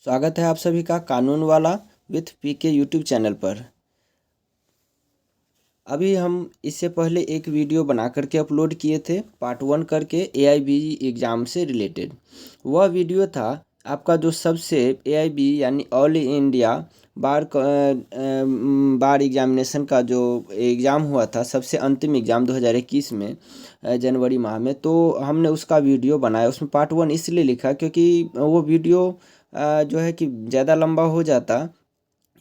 स्वागत है आप सभी का कानून वाला विथ पीके यूट्यूब चैनल पर। अभी हम इससे पहले एक वीडियो बना करके अपलोड किए थे पार्ट 1 करके एआईबी एग्ज़ाम से रिलेटेड। वह वीडियो था आपका जो सबसे एआईबी यानी ऑल इंडिया बार एग्जामिनेशन का जो एग्ज़ाम हुआ था, सबसे अंतिम एग्ज़ाम 2021 में जनवरी माह में। तो हमने उसका वीडियो बनाया, उसमें पार्ट 1 इसलिए लिखा क्योंकि वो वीडियो जो है कि ज़्यादा लंबा हो जाता,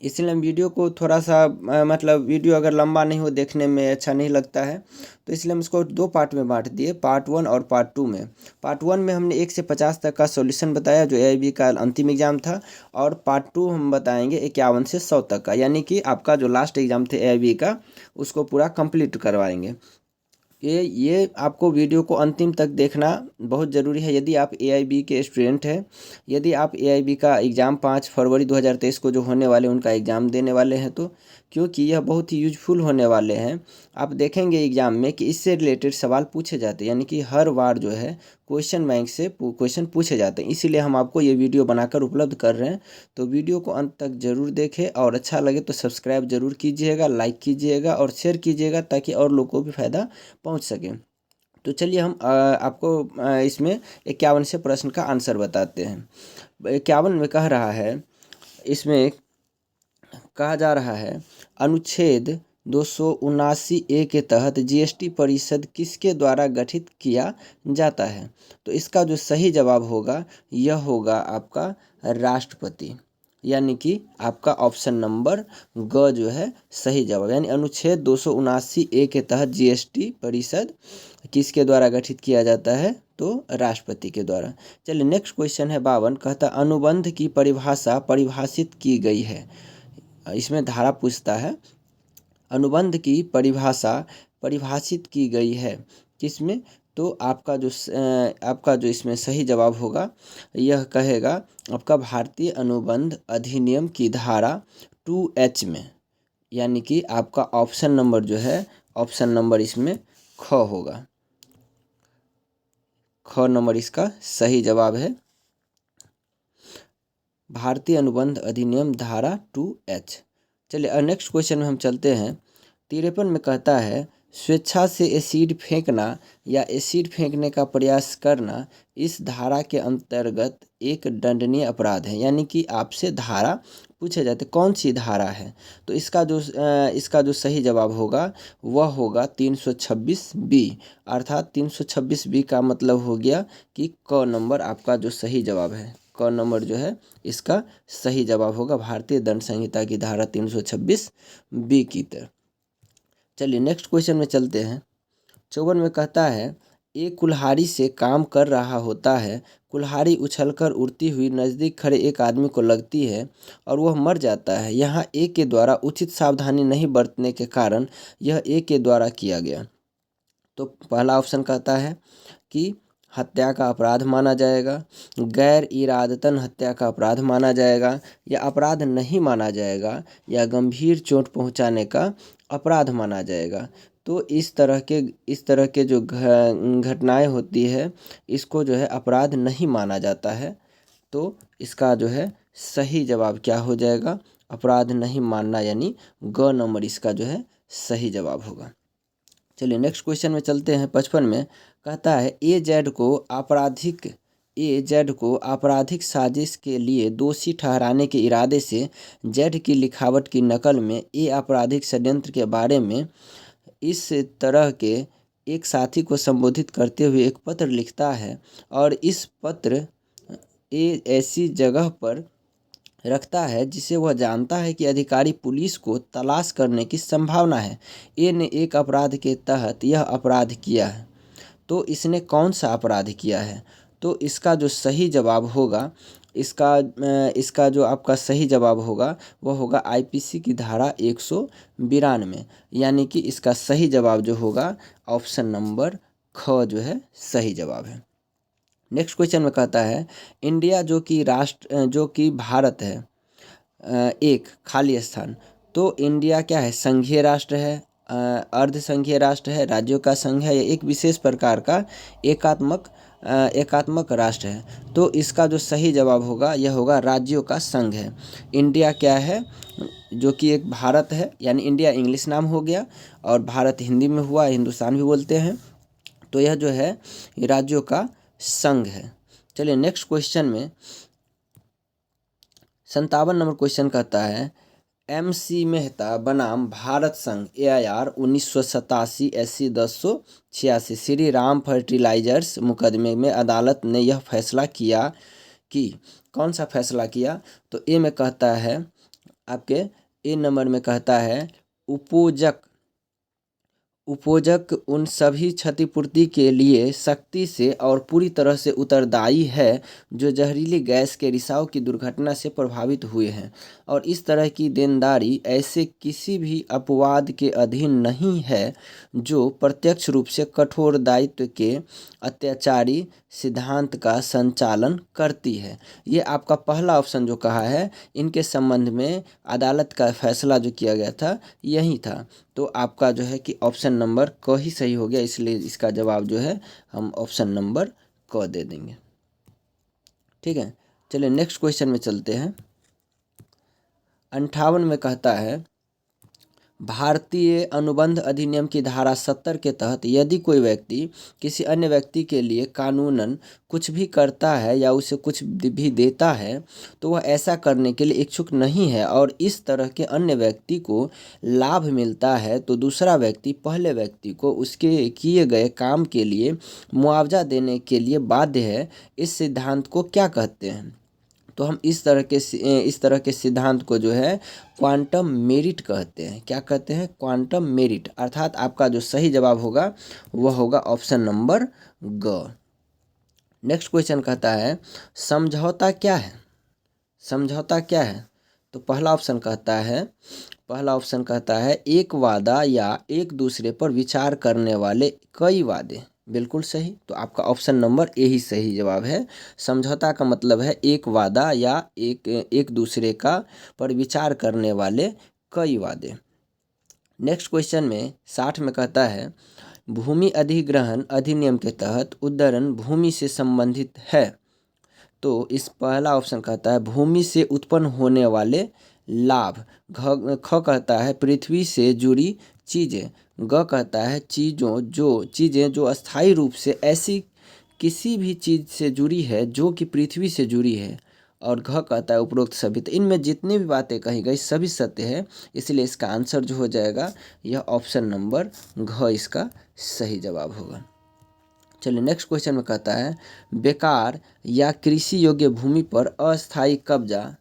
इसलिए हम वीडियो को थोड़ा सा मतलब वीडियो अगर लंबा नहीं हो, देखने में अच्छा नहीं लगता है, तो इसलिए हम इसको 2 पार्ट में बांट दिए, पार्ट 1 और पार्ट 2 में। पार्ट 1 में हमने 1 से 50 तक का सॉल्यूशन बताया जो एआईबी का अंतिम एग्ज़ाम था, और पार्ट 2 हम बताएंगे 51 से 100 तक का, यानी कि आपका जो लास्ट एग्ज़ाम थे एआईबी का उसको पूरा कंप्लीट करवाएंगे। ये आपको वीडियो को अंतिम तक देखना बहुत ज़रूरी है यदि आप एआईबी के स्टूडेंट हैं। यदि आप एआईबी का एग्ज़ाम 5 फरवरी 2023 को जो होने वाले उनका एग्ज़ाम देने वाले हैं, तो क्योंकि यह बहुत ही यूजफुल होने वाले हैं। आप देखेंगे एग्ज़ाम में कि इससे रिलेटेड सवाल पूछे जाते हैं, यानी कि हर बार जो है क्वेश्चन बैंक से क्वेश्चन पूछे जाते हैं, इसीलिए हम आपको ये वीडियो बनाकर उपलब्ध कर रहे हैं। तो वीडियो को अंत तक ज़रूर देखें, और अच्छा लगे तो सब्सक्राइब ज़रूर कीजिएगा, लाइक कीजिएगा और शेयर कीजिएगा, ताकि और लोगों को भी फ़ायदा पहुंच सके। तो चलिए हम आपको इसमें 51 से प्रश्न का आंसर बताते हैं। 51 में कह रहा है, इसमें कहा जा रहा है, अनुच्छेद 279A के तहत जीएसटी परिषद किसके द्वारा गठित किया जाता है? तो इसका जो सही जवाब होगा यह होगा आपका राष्ट्रपति, यानी कि आपका ऑप्शन नंबर ग जो है सही जवाब। यानी अनुच्छेद 279A के तहत जीएसटी परिषद किसके द्वारा गठित किया जाता है? तो राष्ट्रपति के द्वारा। चलिए नेक्स्ट क्वेश्चन है 52, कहता अनुबंध की परिभाषा परिभाषित की गई है। इसमें धारा पूछता है, अनुबंध की परिभाषा परिभाषित की गई है किसमें? तो आपका जो इसमें सही जवाब होगा यह कहेगा आपका भारतीय अनुबंध अधिनियम की धारा 2H में, यानी कि आपका ऑप्शन नंबर जो है, ऑप्शन नंबर इसमें ख होगा। ख नंबर इसका सही जवाब है, भारतीय अनुबंध अधिनियम धारा 2H। चलिए नेक्स्ट क्वेश्चन में हम चलते हैं। 53 में कहता है, स्वेच्छा से एसिड फेंकना या एसिड फेंकने का प्रयास करना इस धारा के अंतर्गत एक दंडनीय अपराध है। यानी कि आपसे धारा पूछे जाते कौन सी धारा है, तो इसका जो सही जवाब होगा वह होगा 326B, अर्थात 326B का मतलब हो गया कि क नंबर आपका जो सही जवाब है, क नंबर जो है इसका सही जवाब होगा भारतीय दंड संहिता की धारा 326B की तरह। चलिए नेक्स्ट क्वेश्चन में चलते हैं। 54 में कहता है, एक कुल्हाड़ी से काम कर रहा होता है, कुल्हाड़ी उछलकर उड़ती हुई नज़दीक खड़े एक आदमी को लगती है और वह मर जाता है। यहाँ ए के द्वारा उचित सावधानी नहीं बरतने के कारण यह ए के द्वारा किया गया। तो पहला ऑप्शन कहता है कि हत्या का अपराध माना जाएगा, गैर इरादतन हत्या का अपराध माना जाएगा, या अपराध नहीं माना जाएगा, या गंभीर चोट पहुंचाने का अपराध माना जाएगा। तो इस तरह के जो घटनाएं होती है इसको जो है अपराध नहीं माना जाता है। तो इसका जो है सही जवाब क्या हो जाएगा? अपराध नहीं मानना, यानी ग नंबर इसका जो है सही जवाब होगा। चलिए नेक्स्ट क्वेश्चन में चलते हैं। 55 में कहता है, जेड को आपराधिक साजिश के लिए दोषी ठहराने के इरादे से जेड की लिखावट की नकल में ए आपराधिक षड्यंत्र के बारे में इस तरह के एक साथी को संबोधित करते हुए एक पत्र लिखता है, और इस पत्र ए ऐसी जगह पर रखता है जिसे वह जानता है कि अधिकारी पुलिस को तलाश करने की संभावना है। ए ने एक अपराध के तहत यह अपराध किया है, तो इसने कौन सा अपराध किया है? तो इसका जो सही जवाब होगा, इसका जो आपका सही जवाब होगा वह होगा आईपीसी की धारा 192, यानी कि इसका सही जवाब जो होगा ऑप्शन नंबर ख जो है सही जवाब है। नेक्स्ट क्वेश्चन में कहता है, इंडिया जो कि भारत है एक खाली स्थान। तो इंडिया क्या है? संघीय राष्ट्र है, अर्ध संघीय राष्ट्र है, राज्यों का संघ है, या एक विशेष प्रकार का एकात्मक एकात्मक राष्ट्र है। तो इसका जो सही जवाब होगा यह होगा राज्यों का संघ है। इंडिया क्या है, जो कि एक भारत है, यानी इंडिया इंग्लिश नाम हो गया और भारत हिंदी में हुआ, हिंदुस्तान भी बोलते हैं। तो यह जो है ये राज्यों का संघ है। चलिए नेक्स्ट क्वेश्चन में 57 नंबर क्वेश्चन कहता है MC मेहता बनाम भारत संघ AIR 1987 SC 1086 Shri Ram fertilizers मुकदमे में अदालत ने यह फैसला किया कि, कौन सा फैसला किया? तो ए में कहता है आपके ए नंबर में कहता है उपोजक उन सभी क्षतिपूर्ति के लिए सख्ती से और पूरी तरह से उत्तरदायी है जो जहरीली गैस के रिसाव की दुर्घटना से प्रभावित हुए हैं, और इस तरह की देनदारी ऐसे किसी भी अपवाद के अधीन नहीं है जो प्रत्यक्ष रूप से कठोर दायित्व के अत्याचारी सिद्धांत का संचालन करती है। ये आपका पहला ऑप्शन जो कहा है, इनके संबंध में अदालत का फैसला जो किया गया था यही था। तो आपका जो है कि ऑप्शन नंबर क ही सही हो गया, इसलिए इसका जवाब जो है हम ऑप्शन नंबर क दे देंगे। ठीक है, चलिए नेक्स्ट क्वेश्चन में चलते हैं। 58 में कहता है भारतीय अनुबंध अधिनियम की धारा 70 के तहत यदि कोई व्यक्ति किसी अन्य व्यक्ति के लिए कानूनन कुछ भी करता है या उसे कुछ भी देता है तो वह ऐसा करने के लिए इच्छुक नहीं है और इस तरह के अन्य व्यक्ति को लाभ मिलता है, तो दूसरा व्यक्ति पहले व्यक्ति को उसके किए गए काम के लिए मुआवजा देने के लिए बाध्य है। इस सिद्धांत को क्या कहते हैं? तो हम इस तरह के सिद्धांत को जो है क्वांटम मेरिट कहते हैं। क्या कहते हैं? Quantum merit. अर्थात आपका जो सही जवाब होगा वह होगा ऑप्शन नंबर ग। नेक्स्ट क्वेश्चन कहता है समझौता क्या है? समझौता क्या है? तो पहला ऑप्शन कहता है एक वादा या एक दूसरे पर विचार करने वाले कई वादे। बिल्कुल सही। तो आपका ऑप्शन नंबर ए ही सही जवाब है। समझौता का मतलब है एक वादा या एक दूसरे का पर विचार करने वाले कई वादे। नेक्स्ट क्वेश्चन में 60 में कहता है भूमि अधिग्रहण अधिनियम के तहत उद्धरण भूमि से संबंधित है। तो इस पहला ऑप्शन कहता है भूमि से उत्पन्न होने वाले लाभ। ख कहता है पृथ्वी से जुड़ी चीज़ें। ग कहता है चीज़ें जो अस्थायी रूप से ऐसी किसी भी चीज़ से जुड़ी है जो कि पृथ्वी से जुड़ी है। और घ कहता है उपरोक्त सभी। तो इनमें जितनी भी बातें कही गई सभी सत्य है, इसलिए इसका आंसर जो हो जाएगा यह ऑप्शन नंबर घ इसका सही जवाब होगा। चलिए नेक्स्ट क्वेश्चन में कहता है बेकार या कृषि योग्य भूमि पर अस्थायी कब्जा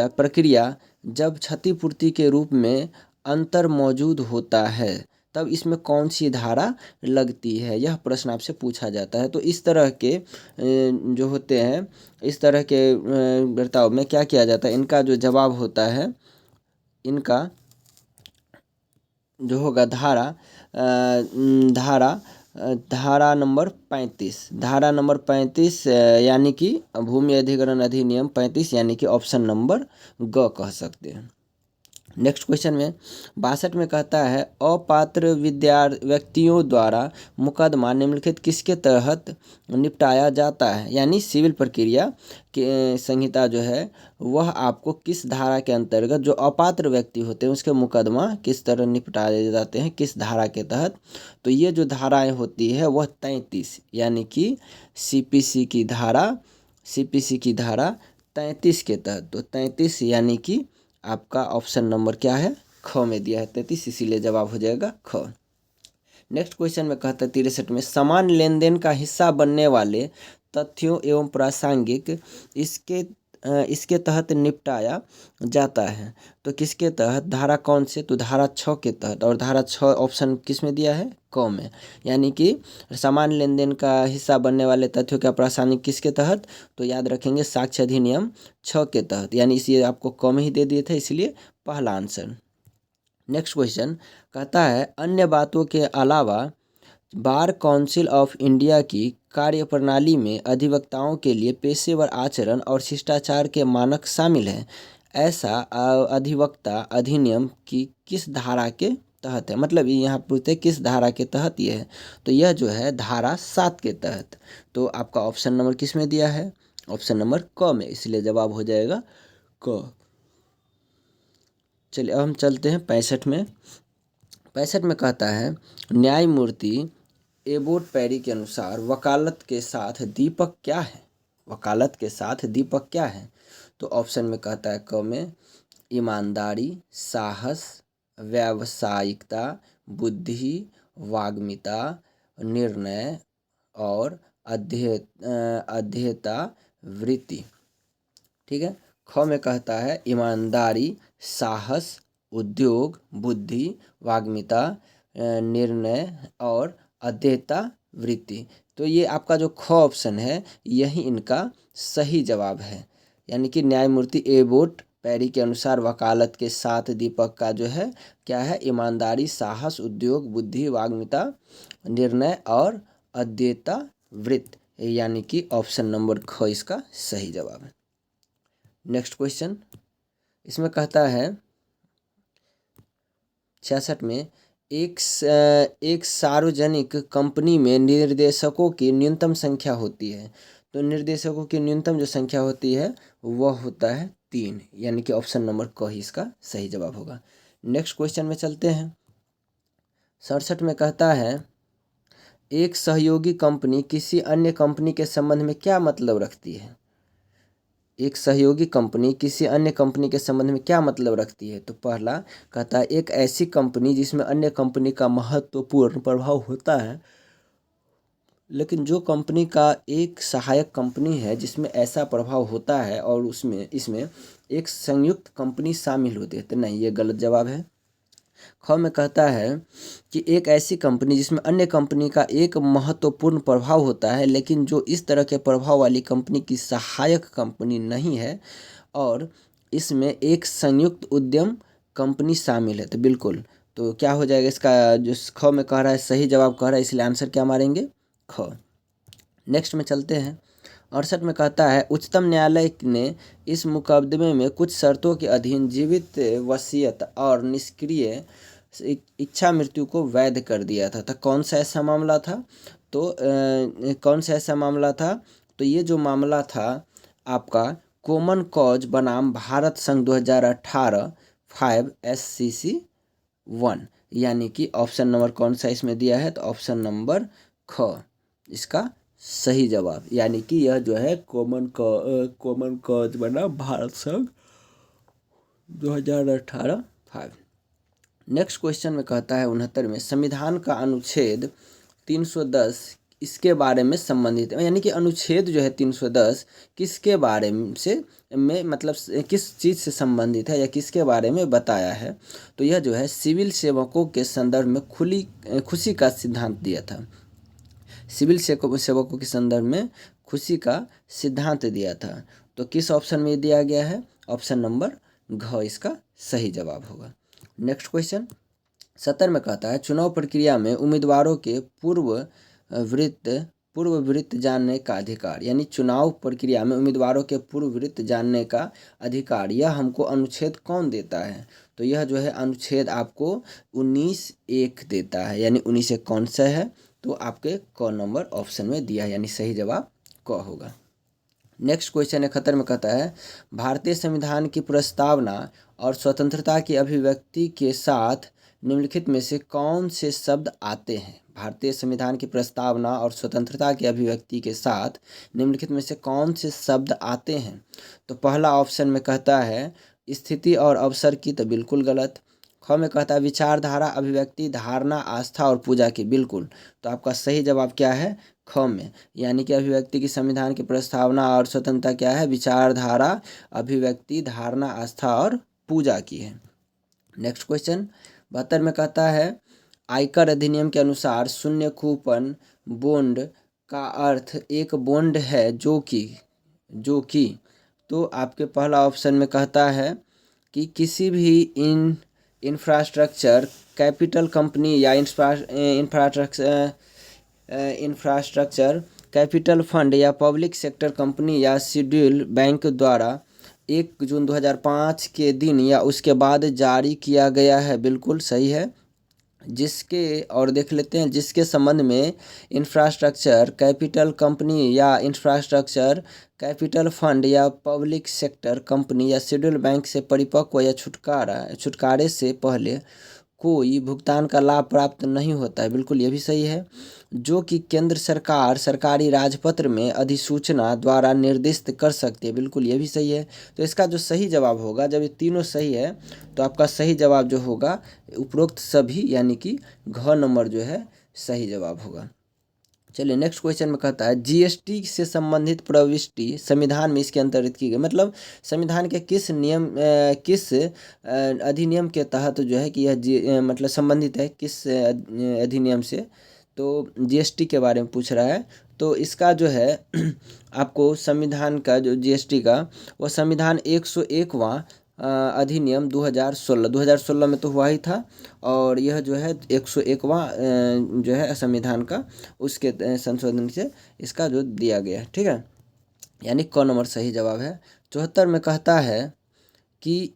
प्रक्रिया जब क्षतिपूर्ति के रूप में अंतर मौजूद होता है तब इसमें कौन सी धारा लगती है, यह प्रश्न आपसे पूछा जाता है। तो इस तरह के जो होते हैं, इस तरह के बर्ताव में क्या किया जाता है, इनका जो जवाब होता है, इनका जो होगा धारा नंबर 35 यानी कि भूमि अधिग्रहण अधिनियम 35 यानी कि ऑप्शन नंबर ग कह सकते हैं। नेक्स्ट क्वेश्चन में 62 में कहता है अपात्र व्यक्तियों द्वारा मुकदमा निम्नलिखित किसके तहत निपटाया जाता है, यानी सिविल प्रक्रिया के संहिता जो है वह आपको किस धारा के अंतर्गत जो अपात्र व्यक्ति होते हैं उसके मुकदमा किस तरह निपटाए जाते हैं, किस धारा के तहत। तो ये जो धाराएं होती है वह 33 यानी कि CPC की धारा 33 के तहत। तो 33 यानी कि आपका ऑप्शन नंबर क्या है, ख में दिया है 33, इसीलिए जवाब हो जाएगा ख। नेक्स्ट क्वेश्चन में कहता है 63 में समान लेन देन का हिस्सा बनने वाले तथ्यों एवं प्रासंगिक इसके तहत निपटाया जाता है। तो किसके तहत, धारा कौन से? तो धारा 6 के तहत। और धारा 6 ऑप्शन किस में दिया है, क में, यानी कि समान लेन देन का हिस्सा बनने वाले तथ्यों का प्रासंगिक किसके तहत? तो याद रखेंगे साक्ष्य अधिनियम 6 के तहत, यानी इसे आपको क में ही दे दिए थे, इसलिए पहला आंसर। नेक्स्ट क्वेश्चन कहता है अन्य बातों के अलावा बार काउंसिल ऑफ इंडिया की कार्यप्रणाली में अधिवक्ताओं के लिए पेशेवर आचरण और शिष्टाचार के मानक शामिल हैं। ऐसा अधिवक्ता अधिनियम की किस धारा के तहत है, मतलब यहाँ पूछते हैं किस धारा के तहत ये है, तो यह जो है धारा 7 के तहत। तो आपका ऑप्शन नंबर किस में दिया है? ऑप्शन नंबर क में, इसलिए जवाब हो जाएगा क। चलिए अब हम चलते हैं 65 में। 65 में कहता है न्यायमूर्ति एबोट पैरी के अनुसार वकालत के साथ दीपक क्या है? वकालत के साथ दीपक क्या है? तो ऑप्शन में कहता है क में ईमानदारी, साहस, व्यावसायिकता, बुद्धि, वाग्मिता, निर्णय और अध्येता वृत्ति। ठीक है, ख में कहता है ईमानदारी, साहस, उद्योग, बुद्धि, वाग्मिता, निर्णय और अध्येता वृत्ति। तो ये आपका जो ख ऑप्शन है यही इनका सही जवाब है, यानी कि न्यायमूर्ति एबोट पैरी के अनुसार वकालत के साथ दीपक का जो है क्या है? ईमानदारी, साहस, उद्योग, बुद्धि, वाग्मिता, निर्णय और अध्येता वृत्ति, यानी कि ऑप्शन नंबर ख इसका सही जवाब है। नेक्स्ट क्वेश्चन, इसमें कहता है 66 में एक सार्वजनिक कंपनी में निर्देशकों की न्यूनतम संख्या होती है। तो निर्देशकों की न्यूनतम जो संख्या होती है वह होता है 3, यानी कि ऑप्शन नंबर क ही इसका सही जवाब होगा। नेक्स्ट क्वेश्चन में चलते हैं। 67 में कहता है एक सहयोगी कंपनी किसी अन्य कंपनी के संबंध में क्या मतलब रखती है? एक सहयोगी कंपनी किसी अन्य कंपनी के संबंध में क्या मतलब रखती है? तो पहला कहता है एक ऐसी कंपनी जिसमें अन्य कंपनी का महत्वपूर्ण प्रभाव होता है, लेकिन जो कंपनी का एक सहायक कंपनी है जिसमें ऐसा प्रभाव होता है और इसमें एक संयुक्त कंपनी शामिल होती है, तो नहीं, ये गलत जवाब है। ख में कहता है कि एक ऐसी कंपनी जिसमें अन्य कंपनी का एक महत्वपूर्ण प्रभाव होता है, लेकिन जो इस तरह के प्रभाव वाली कंपनी की सहायक कंपनी नहीं है और इसमें एक संयुक्त उद्यम कंपनी शामिल है। तो बिल्कुल, तो क्या हो जाएगा इसका? जो ख में कह रहा है सही जवाब कह रहा है, इसलिए आंसर क्या मारेंगे? ख। नेक्स्ट में चलते हैं। 68 में कहता है उच्चतम न्यायालय ने इस मुकदमे में कुछ शर्तों के अधीन जीवित वसीयत और निष्क्रिय इच्छा मृत्यु को वैध कर दिया था। तो कौन सा ऐसा मामला था? तो ये जो मामला था आपका कॉमन कॉज बनाम भारत संघ 2018 5 SCC 1, यानी कि ऑप्शन नंबर कौन सा इसमें दिया है? तो ऑप्शन नंबर ख इसका सही जवाब, यानी कि यह जो है कॉमन कॉज बना भारत संघ 2018 5। नेक्स्ट क्वेश्चन में कहता है 69 में संविधान का अनुच्छेद 310 इसके बारे में संबंधित है, यानी कि अनुच्छेद जो है 310 किसके बारे में मतलब किस चीज़ से संबंधित है या किसके बारे में बताया है? तो यह जो है सिविल सेवकों के संदर्भ में खुशी का सिद्धांत दिया था। सिविल सेवकों के संदर्भ में खुशी का सिद्धांत दिया था। तो किस ऑप्शन में दिया गया है? ऑप्शन नंबर घ इसका सही जवाब होगा। नेक्स्ट क्वेश्चन 70 में कहता है चुनाव प्रक्रिया में उम्मीदवारों के पूर्व वृत्त जानने का अधिकार, यानी चुनाव प्रक्रिया में उम्मीदवारों के पूर्व वृत्त जानने का अधिकार, यह हमको अनुच्छेद कौन देता है? तो यह जो है अनुच्छेद आपको 19(1) देता है, यानी 19(1) कौन सा है? तो आपके क नंबर ऑप्शन में दिया है, यानी सही जवाब क होगा। नेक्स्ट क्वेश्चन 71 में कहता है भारतीय संविधान की प्रस्तावना और स्वतंत्रता की अभिव्यक्ति के साथ निम्नलिखित में से कौन से शब्द आते हैं? भारतीय संविधान की प्रस्तावना और स्वतंत्रता की अभिव्यक्ति के साथ निम्नलिखित में से कौन से शब्द आते हैं? तो पहला ऑप्शन में कहता है स्थिति और अवसर की, तो बिल्कुल गलत। ख में कहता है विचारधारा, अभिव्यक्ति, धारणा, आस्था और पूजा की, बिल्कुल। तो आपका सही जवाब क्या है? ख में, यानी कि अभिव्यक्ति की संविधान की प्रस्तावना और स्वतंत्रता क्या है? विचारधारा, अभिव्यक्ति, धारणा, आस्था और पूजा की है। नेक्स्ट क्वेश्चन 72 में कहता है आयकर अधिनियम के अनुसार शून्य कूपन बॉन्ड का अर्थ एक बॉन्ड है जो कि तो आपके पहला ऑप्शन में कहता है कि किसी भी इंफ्रास्ट्रक्चर कैपिटल कंपनी या इंफ्रास्ट्रक्चर कैपिटल फंड या पब्लिक सेक्टर कंपनी या शेड्यूल बैंक द्वारा 1 जून 2005 के दिन या उसके बाद जारी किया गया है, बिल्कुल सही है। जिसके और देख लेते हैं जिसके संबंध में इंफ्रास्ट्रक्चर कैपिटल कंपनी या इंफ्रास्ट्रक्चर कैपिटल फंड या पब्लिक सेक्टर कंपनी या शेड्यूल बैंक से परिपक्व या छुटकारे से पहले कोई भुगतान का लाभ प्राप्त नहीं होता है। बिल्कुल ये भी सही है। जो कि केंद्र सरकार सरकारी राजपत्र में अधिसूचना द्वारा निर्दिष्ट कर सकती है। बिल्कुल ये भी सही है। तो इसका जो सही जवाब होगा, जब ये तीनों सही है तो आपका सही जवाब जो होगा उपरोक्त सभी, यानी कि घ नंबर जो है सही जवाब होगा। चलिए नेक्स्ट क्वेश्चन में कहता है जीएसटी से संबंधित प्रविष्टि संविधान में इसके अंतर्गत की गई, मतलब संविधान के किस किस अधिनियम के तहत जो है कि यह मतलब संबंधित है किस अधिनियम से। तो जीएसटी के बारे में पूछ रहा है। तो इसका जो है आपको संविधान का जो जीएसटी का वो संविधान 101वां अधिनियम 2016 में तो हुआ ही था, और यह जो है 101वां जो है संविधान का उसके संशोधन से इसका जो दिया गया है। ठीक है, यानी क नंबर सही जवाब है। 74 में कहता है कि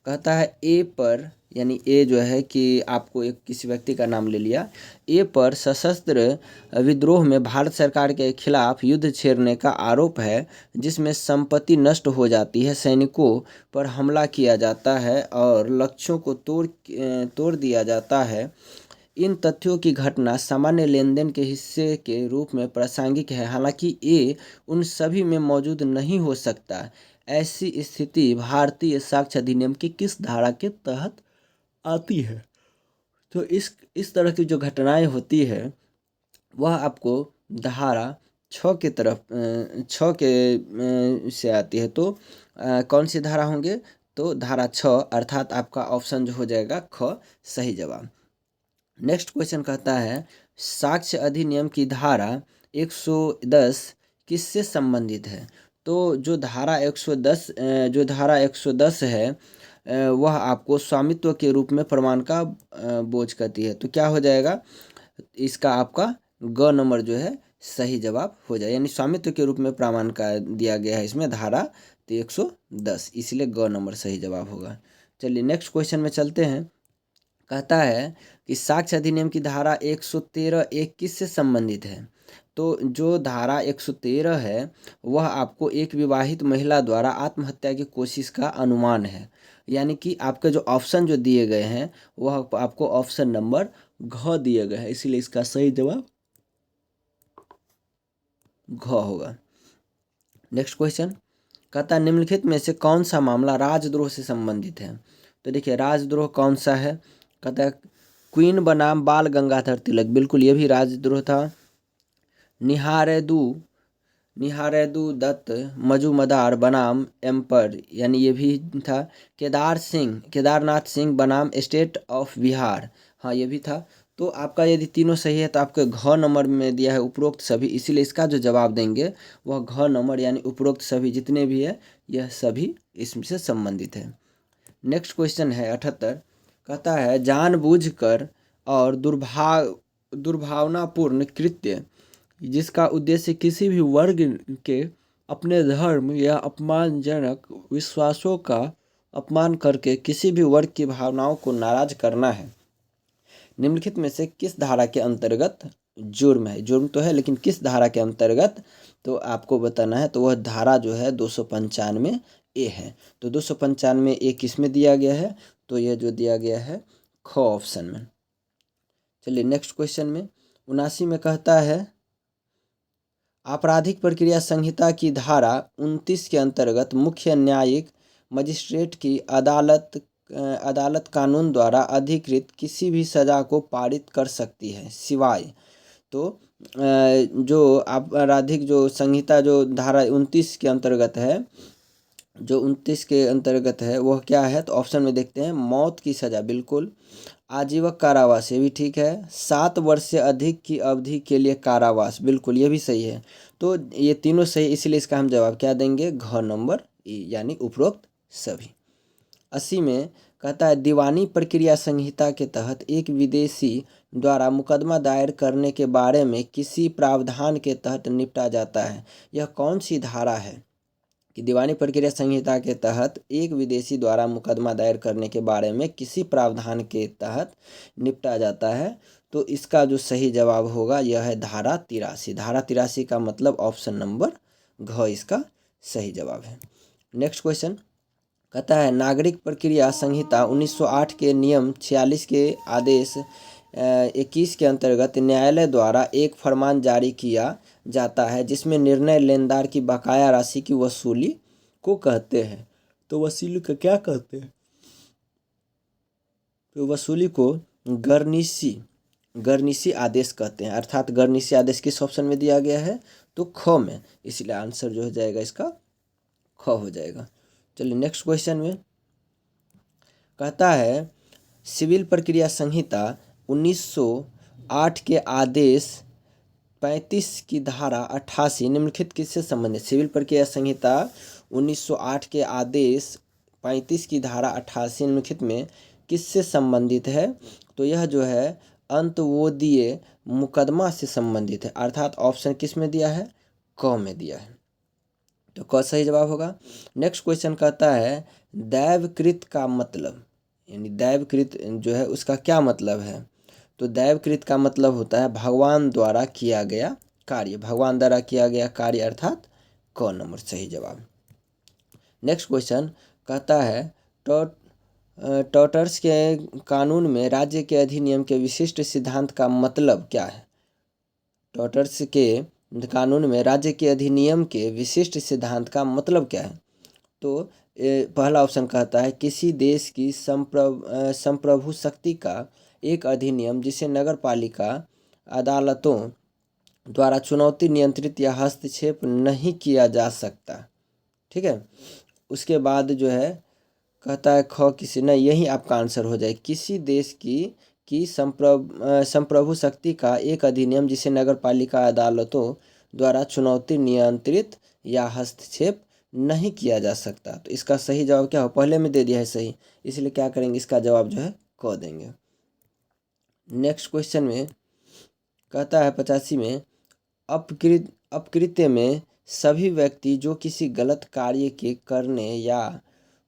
कहता है ए पर, यानी ए जो है कि आपको एक किसी व्यक्ति का नाम ले लिया, ए पर सशस्त्र विद्रोह में भारत सरकार के खिलाफ युद्ध छेड़ने का आरोप है, जिसमें संपत्ति नष्ट हो जाती है, सैनिकों पर हमला किया जाता है और लक्ष्यों को तोड़ दिया जाता है। इन तथ्यों की घटना सामान्य लेन देन के हिस्से के रूप में प्रासंगिक है, हालांकि ए उन सभी में मौजूद नहीं हो सकता। ऐसी स्थिति भारतीय साक्ष्य अधिनियम की किस धारा के तहत आती है? तो इस तरह की जो घटनाएं होती है वह आपको धारा 6 की तरफ 6 के से आती है। तो कौन सी धारा होंगे? तो धारा 6, अर्थात आपका ऑप्शन जो हो जाएगा ख सही जवाब। नेक्स्ट क्वेश्चन कहता है साक्ष्य अधिनियम की धारा 110 किससे संबंधित है? तो जो धारा 110 है वह आपको स्वामित्व के रूप में प्रमाण का बोझ करती है। तो क्या हो जाएगा इसका? आपका ग नंबर जो है सही जवाब हो जाए, यानी स्वामित्व के रूप में प्रमाण का दिया गया है इसमें धारा, तो 110, इसलिए ग नंबर सही जवाब होगा। चलिए नेक्स्ट क्वेश्चन में चलते हैं। कहता है कि साक्ष्य अधिनियम की धारा 113 एक किससे संबंधित है? तो जो धारा 113 है वह आपको एक विवाहित महिला द्वारा आत्महत्या की कोशिश का अनुमान है, यानी कि आपके जो ऑप्शन जो दिए गए हैं वह आपको ऑप्शन नंबर घ दिए गए हैं, इसीलिए इसका सही जवाब घ होगा। नेक्स्ट क्वेश्चन कहता है निम्नलिखित में से कौन सा मामला राजद्रोह से संबंधित है? तो देखिए राजद्रोह कौन सा है? कहता है क्वीन बनाम बाल गंगाधर तिलक, बिल्कुल ये भी राजद्रोह था। निहारेदू दत्त मजूमदार बनाम एम्पर, यानी ये भी था। केदारनाथ सिंह बनाम स्टेट ऑफ बिहार, हाँ ये भी था। तो आपका यदि तीनों सही है तो आपके घ नंबर में दिया है उपरोक्त सभी, इसीलिए इसका जो जवाब देंगे वह घ नंबर, यानी उपरोक्त सभी जितने भी है यह सभी इससे संबंधित है। नेक्स्ट क्वेश्चन है 78, कहता है जानबूझकर और दुर्भावनापूर्ण कृत्य जिसका उद्देश्य किसी भी वर्ग के अपने धर्म या अपमानजनक विश्वासों का अपमान करके किसी भी वर्ग की भावनाओं को नाराज करना है, निम्नलिखित में से किस धारा के अंतर्गत जुर्म है? जुर्म तो है लेकिन किस धारा के अंतर्गत, तो आपको बताना है। तो वह धारा जो है 295 ए है। तो 295 ए किस में दिया गया है? तो यह जो दिया गया है ख ऑप्शन में। चलिए नेक्स्ट क्वेश्चन में 79 में कहता है आपराधिक प्रक्रिया संहिता की धारा 29 के अंतर्गत मुख्य न्यायिक मजिस्ट्रेट की अदालत कानून द्वारा अधिकृत किसी भी सज़ा को पारित कर सकती है सिवाय, तो जो आपराधिक जो संहिता जो धारा 29 के अंतर्गत है, जो 29 के अंतर्गत है वह क्या है? तो ऑप्शन में देखते हैं मौत की सज़ा, बिल्कुल। आजीवन कारावास, ये भी ठीक है। 7 वर्ष से अधिक की अवधि के लिए कारावास, बिल्कुल ये भी सही है। तो ये तीनों सही, इसलिए इसका हम जवाब क्या देंगे? घ नंबर यानी उपरोक्त सभी। 80 में कहता है दीवानी प्रक्रिया संहिता के तहत एक विदेशी द्वारा मुकदमा दायर करने के बारे में किसी प्रावधान के तहत निपटा जाता है, यह कौन सी धारा है? कि दीवानी प्रक्रिया संहिता के तहत एक विदेशी द्वारा मुकदमा दायर करने के बारे में किसी प्रावधान के तहत निपटा जाता है। तो इसका जो सही जवाब होगा यह है धारा 83। धारा 83 का मतलब ऑप्शन नंबर घ इसका सही जवाब है। नेक्स्ट क्वेश्चन कहता है नागरिक प्रक्रिया संहिता 1908 के नियम 46 के आदेश 21 के अंतर्गत न्यायालय द्वारा एक फरमान जारी किया जाता है जिसमें निर्णय लेनदार की बकाया राशि की वसूली को कहते हैं। तो वसूली का क्या कहते हैं? तो वसूली को गर्निशी आदेश कहते हैं। अर्थात गर्निशी आदेश किस ऑप्शन में दिया गया है? तो ख में, इसलिए आंसर जो हो जाएगा इसका ख हो जाएगा। चलिए नेक्स्ट क्वेश्चन में कहता है सिविल प्रक्रिया संहिता 1908 के आदेश 35 की धारा 88 निम्नलिखित किससे संबंधित? सिविल प्रक्रिया संहिता 1908 के आदेश 35 की धारा 88 निम्नलिखित में किससे संबंधित है? तो यह जो है अंतर्विरोधीय मुकदमा से संबंधित है। अर्थात ऑप्शन किस में दिया है? क में दिया है, तो क सही जवाब होगा। नेक्स्ट क्वेश्चन कहता है दैवकृत का मतलब, यानी दैवकृत जो है उसका क्या मतलब है? तो दैवकृत का मतलब होता है भगवान द्वारा किया गया कार्य। भगवान द्वारा किया गया कार्य अर्थात क नंबर सही जवाब। नेक्स्ट क्वेश्चन कहता है टॉर्टर्स के कानून में राज्य के अधिनियम के विशिष्ट सिद्धांत का मतलब क्या है? टॉर्टर्स के कानून में राज्य के अधिनियम के विशिष्ट सिद्धांत का मतलब क्या है? तो पहला ऑप्शन कहता है किसी देश की संप्रभु शक्ति का एक अधिनियम जिसे नगरपालिका अदालतों द्वारा चुनौती, नियंत्रित या हस्तक्षेप नहीं किया जा सकता। ठीक है, उसके बाद जो है कहता है ख किसी, नहीं यही आपका आंसर हो जाए। किसी देश की संप्रभु शक्ति का एक अधिनियम जिसे नगरपालिका अदालतों द्वारा चुनौती, नियंत्रित या हस्तक्षेप नहीं किया जा सकता। तो इसका सही जवाब क्या हो? पहले में दे दिया है सही, इसलिए क्या करेंगे, इसका जवाब जो है क देंगे। नेक्स्ट क्वेश्चन में कहता है 85 में अपकृत्य में सभी व्यक्ति जो किसी गलत कार्य के करने या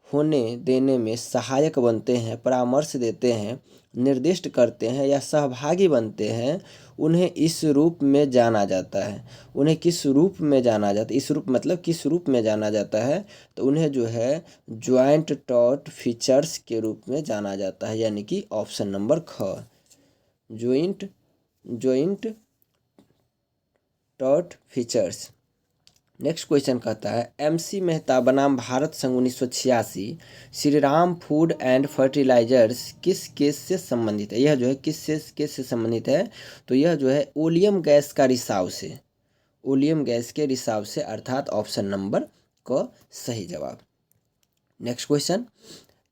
होने देने में सहायक बनते हैं, परामर्श देते हैं, निर्दिष्ट करते हैं या सहभागी बनते हैं, उन्हें इस रूप में जाना जाता है। उन्हें किस रूप में जाना जाता है? इस रूप मतलब किस रूप में जाना जाता है? तो उन्हें जो है ज्वाइंट टॉर्ट फीचर्स के रूप में जाना जाता है, यानी कि ऑप्शन नंबर ख joint tort features. Next question कहता है MC मेहता बनाम भारत संघ 1986 Shri Ram food and fertilizers किस केस से संबंधित है? यह जो है किस केस से संबंधित है? तो यह जो है ओलियम गैस का रिसाव से, ओलियम गैस के रिसाव से, अर्थात ऑप्शन नंबर क सही जवाब। नेक्स्ट क्वेश्चन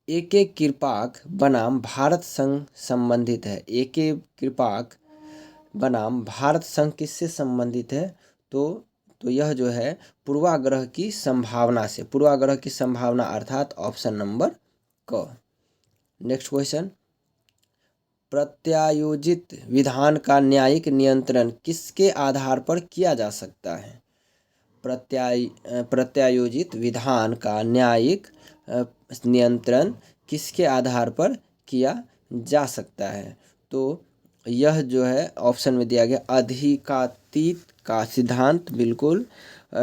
AK कृपाक बनाम भारत संघ संबंधित है। AK कृपाक बनाम भारत संघ किससे संबंधित है? तो यह जो है पूर्वाग्रह की संभावना से, पूर्वाग्रह की संभावना अर्थात ऑप्शन नंबर क। नेक्स्ट क्वेश्चन प्रत्यायोजित विधान का न्यायिक नियंत्रण किसके आधार पर किया जा सकता है? प्रत्यायोजित विधान का न्यायिक नियंत्रण किसके आधार पर किया जा सकता है? तो यह जो है ऑप्शन में दिया गया अधिकातीत का सिद्धांत, बिल्कुल।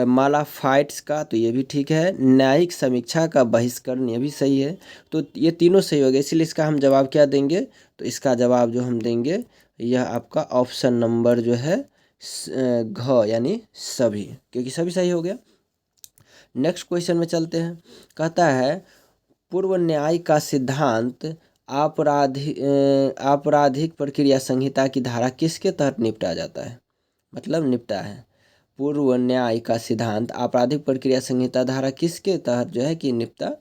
मालाफाइट्स का, तो ये भी ठीक है। न्यायिक समीक्षा का बहिष्करण, ये भी सही है। तो ये तीनों सही हो गए, इसलिए इसका हम जवाब क्या देंगे? तो इसका जवाब जो हम देंगे यह आपका ऑप्शन नंबर जो है घ, यानी सभी, क्योंकि सभी सही हो गया। नेक्स्ट क्वेश्चन में चलते हैं। कहता है पूर्व न्याय का सिद्धांत आपराधिक प्रक्रिया संहिता की धारा किसके तहत निपटा जाता है? मतलब निपटा है। पूर्व न्याय का सिद्धांत आपराधिक प्रक्रिया संहिता धारा किसके तहत जो है कि निपटा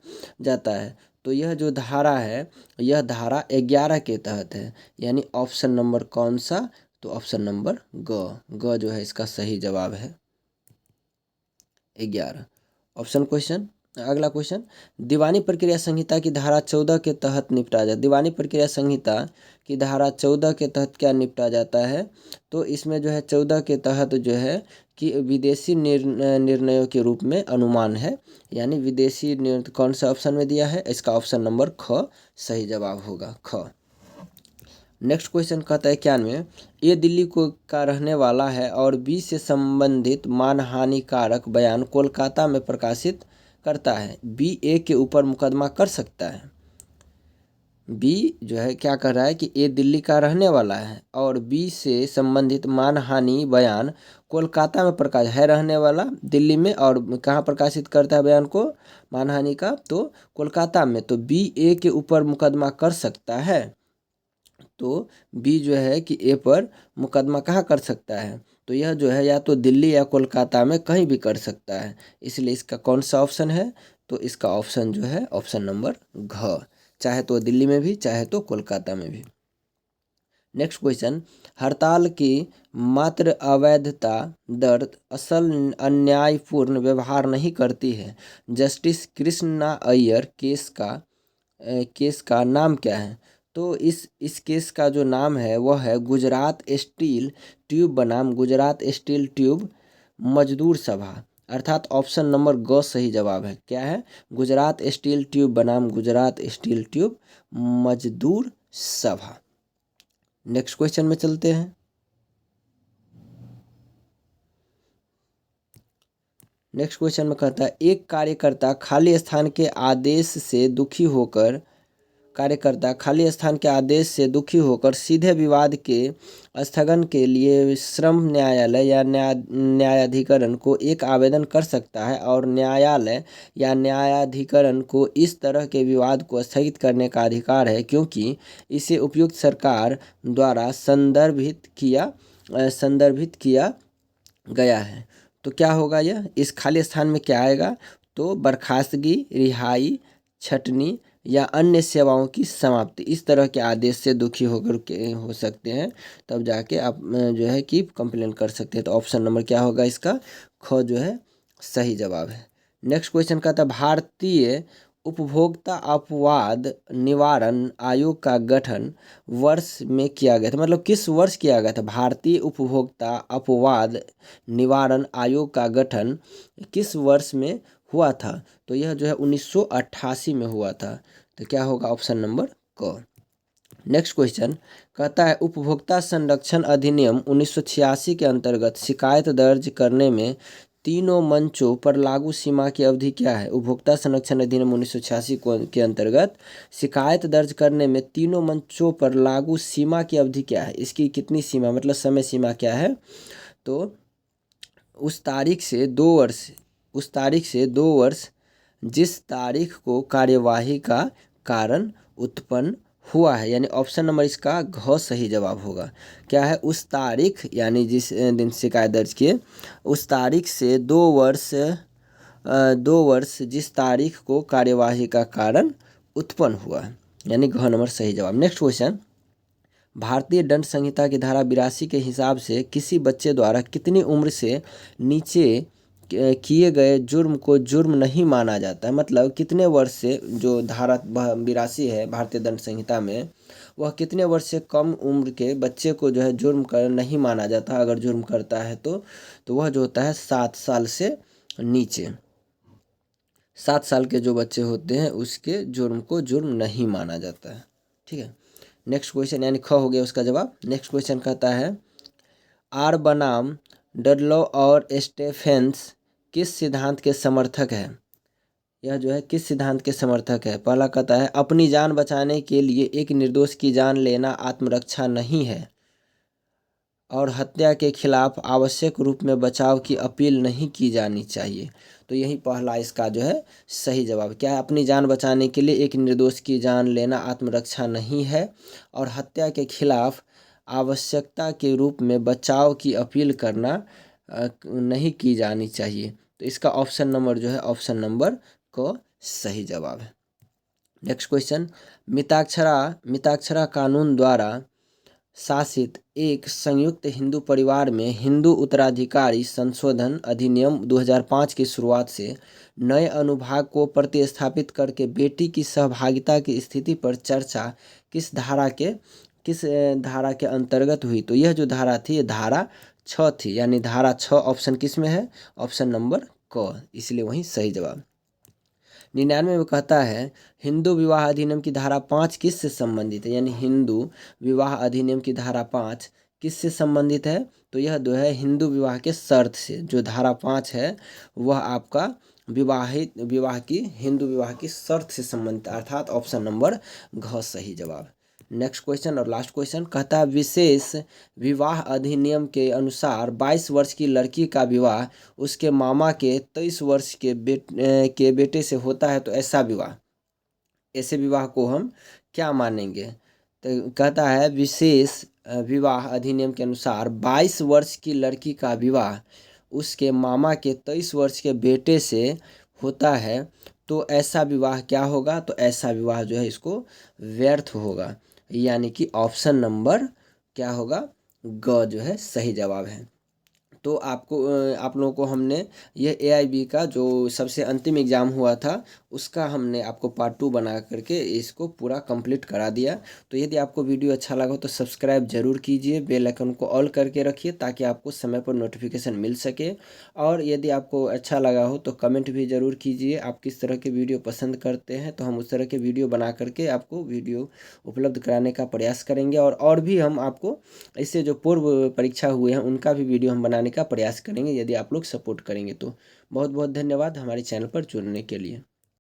जाता है? तो यह जो धारा है यह धारा 11 के तहत है, यानी ऑप्शन नंबर कौन सा? तो ऑप्शन नंबर ग जो है इसका सही जवाब है 11। ऑप्शन क्वेश्चन अगला क्वेश्चन, दीवानी प्रक्रिया संहिता की धारा 14 के तहत निपटा जाए। दीवानी प्रक्रिया संहिता की धारा 14 के तहत क्या निपटा जाता है? तो इसमें जो है 14 के तहत जो है कि विदेशी निर्णयों के रूप में अनुमान है, यानी विदेशी निर्णय कौन सा ऑप्शन में दिया है? इसका ऑप्शन नंबर ख सही जवाब होगा, ख। नेक्स्ट क्वेश्चन कहता है 91, ए दिल्ली को का रहने वाला है और बी से संबंधित मानहानिकारक बयान कोलकाता में प्रकाशित करता है। बी ए के ऊपर मुकदमा कर सकता है। बी जो है क्या कर रहा है कि ए दिल्ली का रहने वाला है और बी से संबंधित मानहानि बयान कोलकाता में प्रकाश है, रहने वाला दिल्ली में, और कहाँ प्रकाशित करता है बयान को, मानहानि का, तो कोलकाता में। तो बी ए के ऊपर मुकदमा कर सकता है। तो बी जो है कि ए पर मुकदमा कहाँ कर सकता है? तो यह जो है या तो दिल्ली या कोलकाता में कहीं भी कर सकता है। इसलिए इसका कौन सा ऑप्शन है? तो इसका ऑप्शन जो है ऑप्शन नंबर घ, चाहे तो दिल्ली में भी चाहे तो कोलकाता में भी। नेक्स्ट क्वेश्चन, हड़ताल की मात्र अवैधता दर असल अन्यायपूर्ण व्यवहार नहीं करती है। जस्टिस कृष्णा अय्यर केस का नाम क्या है? तो इस केस का जो नाम है वह है गुजरात स्टील ट्यूब बनाम गुजरात स्टील ट्यूब मजदूर सभा, अर्थात ऑप्शन नंबर ग सही जवाब है। क्या है? गुजरात स्टील ट्यूब बनाम गुजरात स्टील ट्यूब मजदूर सभा। नेक्स्ट क्वेश्चन में चलते हैं। नेक्स्ट क्वेश्चन में कहता है, एक कार्यकर्ता खाली स्थान के आदेश से दुखी होकर सीधे विवाद के स्थगन के लिए श्रम न्यायालय या न्यायाधिकरण को एक आवेदन कर सकता है, और न्यायालय या न्यायाधिकरण को इस तरह के विवाद को स्थगित करने का अधिकार है, क्योंकि इसे उपयुक्त सरकार द्वारा संदर्भित किया गया है। तो क्या होगा यह? इस खाली स्थान में क्या आएगा? तो बर्खास्तगी, रिहाई, छटनी या अन्य सेवाओं की समाप्ति, इस तरह के आदेश से दुखी होकर के हो सकते हैं, तब जाके आप जो है कि कंप्लेन कर सकते हैं। तो ऑप्शन नंबर क्या होगा इसका? ख जो है सही जवाब है। नेक्स्ट क्वेश्चन का था, भारतीय उपभोक्ता अपवाद निवारण आयोग का गठन वर्ष में किया गया था, मतलब किस वर्ष किया गया था? भारतीय उपभोक्ता अपवाद निवारण आयोग का गठन किस वर्ष में हुआ था? तो यह जो है 1988 में हुआ था। तो क्या होगा? ऑप्शन नंबर क। नेक्स्ट क्वेश्चन कहता है, उपभोक्ता संरक्षण अधिनियम 1986 के अंतर्गत शिकायत दर्ज करने में तीनों मंचों पर लागू सीमा की अवधि क्या है? उपभोक्ता संरक्षण अधिनियम 1986 के अंतर्गत शिकायत दर्ज करने में तीनों मंचों पर लागू सीमा की अवधि क्या है? इसकी कितनी सीमा, मतलब समय सीमा क्या है? तो उस तारीख से 2 वर्ष जिस तारीख को कार्यवाही का कारण उत्पन्न हुआ है, यानी ऑप्शन नंबर इसका घ सही जवाब होगा। क्या है? उस तारीख, यानी जिस दिन शिकायत दर्ज किए उस तारीख से 2 वर्ष जिस तारीख को कार्यवाही का कारण उत्पन्न हुआ है, यानी घ नंबर सही जवाब। नेक्स्ट क्वेश्चन, भारतीय दंड संहिता की धारा 82 के हिसाब से किसी बच्चे द्वारा कितनी उम्र से नीचे किए गए जुर्म को जुर्म नहीं माना जाता है? मतलब कितने वर्ष से, जो धारा 82 है भारतीय दंड संहिता में, वह कितने वर्ष से कम उम्र के बच्चे को जो है जुर्म कर नहीं माना जाता। अगर जुर्म करता है तो वह जो होता है 7 साल से नीचे। 7 साल के जो बच्चे होते हैं उसके जुर्म को जुर्म नहीं माना जाता है। ठीक है। नेक्स्ट क्वेश्चन, यानी ख हो गया उसका जवाब। नेक्स्ट क्वेश्चन कहता है, आर बनाम डडलॉ और स्टेफेंस किस सिद्धांत के समर्थक है? यह जो है किस सिद्धांत के समर्थक है? पहला कहता है, अपनी जान बचाने के लिए एक निर्दोष की जान लेना आत्मरक्षा नहीं है, और हत्या के खिलाफ आवश्यक रूप में बचाव की अपील नहीं की जानी चाहिए। तो यही पहला इसका जो है सही जवाब। क्या है? अपनी जान बचाने के लिए एक निर्दोष की जान लेना आत्मरक्षा नहीं है, और हत्या के खिलाफ आवश्यकता के रूप में बचाव की अपील करना नहीं की जानी चाहिए। तो इसका ऑप्शन नंबर जो है ऑप्शन नंबर को सही जवाब है। नेक्स्ट क्वेश्चन, मिताक्षरा कानून द्वारा शासित एक संयुक्त हिंदू परिवार में हिंदू उत्तराधिकारी संशोधन अधिनियम 2005 की शुरुआत से नए अनुभाग को प्रतिस्थापित करके बेटी की सहभागिता की स्थिति पर चर्चा किस धारा के अंतर्गत हुई? तो यह जो धारा थी ये धारा 6 थी, यानी धारा 6 ऑप्शन किस में है? ऑप्शन नंबर क, इसलिए वही सही जवाब। 99 में कहता है हिंदू विवाह अधिनियम की धारा 5 किससे संबंधित है? यानी हिंदू विवाह अधिनियम की धारा 5 किससे संबंधित है? तो यह जो है हिंदू विवाह के शर्त से, जो धारा 5 है वह आपका हिंदू विवाह की शर्त से संबंधित, अर्थात ऑप्शन नंबर घ सही जवाब। नेक्स्ट क्वेश्चन और लास्ट क्वेश्चन कहता है विशेष विवाह अधिनियम के अनुसार 22 वर्ष की लड़की का विवाह उसके मामा के 23 वर्ष के बेटे से होता है, तो ऐसे विवाह को हम क्या मानेंगे? तो कहता है विशेष विवाह अधिनियम के अनुसार 22 वर्ष की लड़की का विवाह उसके मामा के 23 वर्ष के बेटे से होता है, तो ऐसा विवाह क्या होगा? तो ऐसा विवाह जो है इसको व्यर्थ होगा, यानी कि ऑप्शन नंबर क्या होगा? ग जो है सही जवाब है। तो आप लोगों को हमने ये एआईबी का जो सबसे अंतिम एग्ज़ाम हुआ था उसका हमने आपको पार्ट 2 बना करके इसको पूरा कंप्लीट करा दिया। तो यदि आपको वीडियो अच्छा लगा हो तो सब्सक्राइब जरूर कीजिए, बेल आइकन को ऑल करके रखिए ताकि आपको समय पर नोटिफिकेशन मिल सके। और यदि आपको अच्छा लगा हो तो कमेंट भी ज़रूर कीजिए आप किस तरह के वीडियो पसंद करते हैं, तो हम उस तरह के वीडियो बना करके आपको वीडियो उपलब्ध कराने का प्रयास करेंगे। और भी हम आपको इससे जो पूर्व परीक्षा हुए हैं उनका भी वीडियो हम बनाने का प्रयास करेंगे, यदि आप लोग सपोर्ट करेंगे तो। बहुत बहुत धन्यवाद हमारे चैनल पर जुड़ने के लिए।